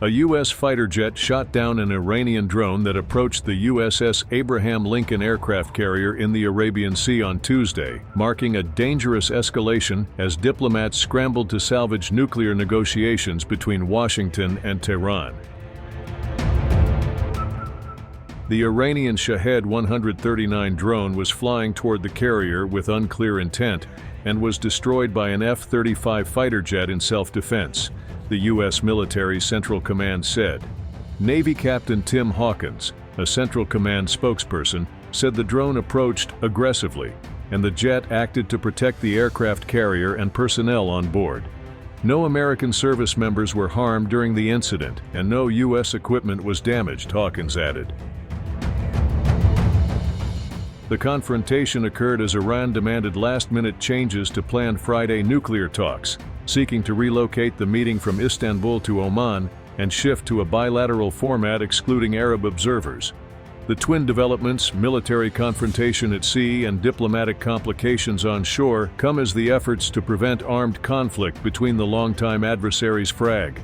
A U.S. fighter jet shot down an Iranian drone that approached the USS Abraham Lincoln aircraft carrier in the Arabian Sea on Tuesday, marking a dangerous escalation as diplomats scrambled to salvage nuclear negotiations between Washington and Tehran. The Iranian Shahed 139 drone was flying toward the carrier with unclear intent and was destroyed by an F-35 fighter jet in self-defense, the U.S. military Central Command said. Navy Captain Tim Hawkins, a Central Command spokesperson, said the drone approached aggressively, and the jet acted to protect the aircraft carrier and personnel on board. No American service members were harmed during the incident, and no U.S. equipment was damaged, Hawkins added. The confrontation occurred as Iran demanded last-minute changes to planned Friday nuclear talks, seeking to relocate the meeting from Istanbul to Oman and shift to a bilateral format excluding Arab observers. The twin developments, military confrontation at sea and diplomatic complications on shore, come as the efforts to prevent armed conflict between the longtime adversaries frag.